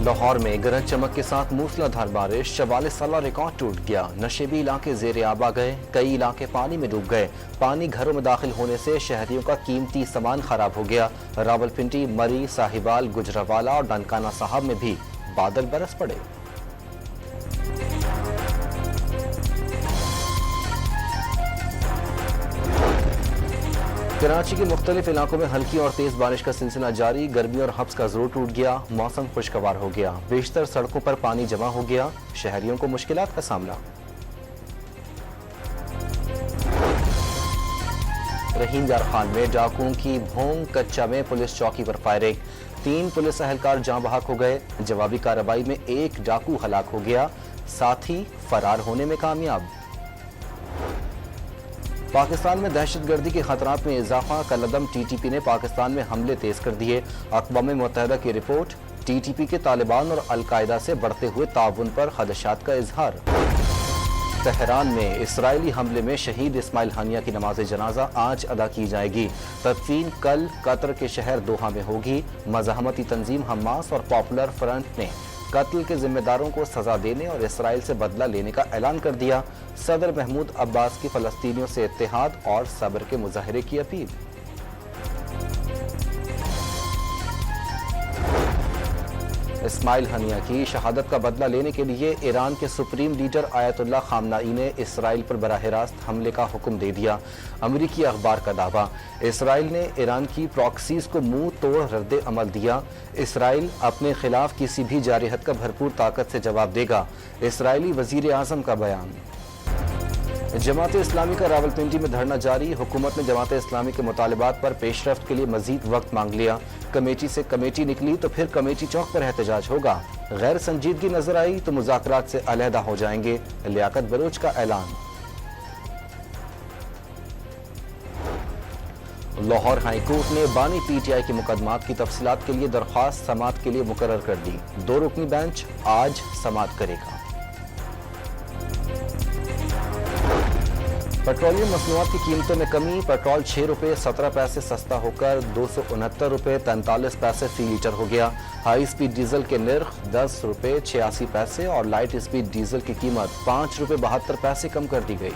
लाहौर में गरज चमक के साथ मूसलाधार बारिश, 44 साला रिकॉर्ड टूट गया। नशेबी इलाके जेर आब आ गए, कई इलाके पानी में डूब गए। पानी घरों में दाखिल होने से शहरियों का कीमती सामान खराब हो गया। रावलपिंडी, मरी, साहिवाल, गुजरावाला और ननकाना साहब में भी बादल बरस पड़े। कराची के मुख्तलिफ इलाकों में हल्की और तेज बारिश का सिलसिला जारी। गर्मी और हब्स का जोर टूट गया, मौसम खुशगवार हो गया। बेशतर सड़कों पर पानी जमा हो गया, शहरियों को मुश्किलात का सामना। रहीम यार खान में डाकुओं की भोंग, कच्चा में पुलिस चौकी पर फायरिंग। 3 पुलिस एहलकार जाँ बहक हो गए। जवाबी कार्रवाई में 1 डाकू हलाक हो गया, साथी फरार होने में कामयाब। पाकिस्तान में दहशतगर्दी के खतरात में इजाफा, कलअदम TTP ने पाकिस्तान में हमले तेज कर दिए। अक़वाम मुत्तहिदा की रिपोर्ट, TTP के तालिबान और अलकायदा से बढ़ते हुए ताउन पर खदशात का इजहार। तेहरान में इसराइली हमले में शहीद इस्माइल हानिया की नमाज जनाजा आज अदा की जाएगी। तदफीन कल कतर के शहर दोहा में होगी। मज़ाहमती तंजीम हमास और पॉपुलर फ्रंट ने कत्ल के जिम्मेदारों को सजा देने और इसराइल से बदला लेने का ऐलान कर दिया। सदर महमूद अब्बास की फ़लस्तीनियों से इत्तेहाद और सब्र के मुजाहरे की अपील। इस्माइल हानिया की शहादत का बदला लेने के लिए ईरान के सुप्रीम लीडर आयतुल्लाह खामनाई ने इसराइल पर बराह रास्त हमले का हुक्म दे दिया। अमरीकी अखबार का दावा, इसराइल ने ईरान की प्रॉक्सीज को मुंह तोड़ रद्द अमल दिया। इसराइल अपने खिलाफ किसी भी जारिहत का भरपूर ताकत से जवाब देगा। इसराइली वजीर आजम का बयान। जमात इस्लामी का रावलपिंडी में धरना जारी। हुकूमत ने जमात इस्लामी के मुतालबात पर पेशरफ्त के लिए मजीद वक्त मांग लिया। कमेटी से कमेटी निकली तो फिर कमेटी चौक पर एहतजाज होगा। गैर संजीदगी नजर आई तो मुज़ाकरात से अलहदा हो जाएंगे। लियाकत बलोच का ऐलान। लाहौर हाई कोर्ट ने बानी PTI के मुकदमात की तफसीलात के लिए दरख्वास्त समात के लिए मुकर्रर कर दी। 2 रुकनी बेंच आज समात करेगा। पेट्रोलियम मसनूआत की कीमतों में कमी। पेट्रोल 6 रुपये 17 पैसे सस्ता होकर 269 रुपये 43 पैसे फी लीटर हो गया। हाई स्पीड डीजल के निर्ख 10 रुपये 86 पैसे और लाइट स्पीड डीजल की कीमत 5 रुपये 72 पैसे कम कर दी गई।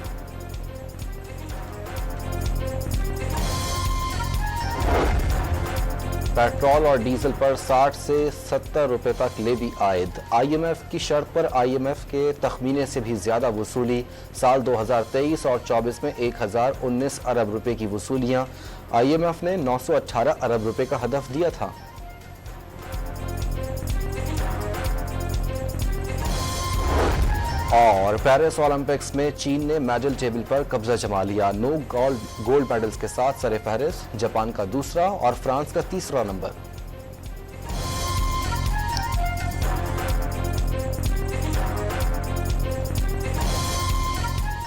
पेट्रोल और डीजल पर 60 से 70 रुपए तक लेवी आयद। IMF की शर्त पर IMF के तखमीने से भी ज्यादा वसूली। साल 2023 और 24 में 1019 अरब रुपए की वसूलियां। IMF ने 918 अरब रुपए का हदफ दिया था। और पेरिस ओलंपिक्स में चीन ने मेडल टेबल पर कब्जा जमा लिया। 9 गोल्ड मेडल्स के साथ सरे फहरिस्त, जापान का दूसरा और फ्रांस का तीसरा नंबर।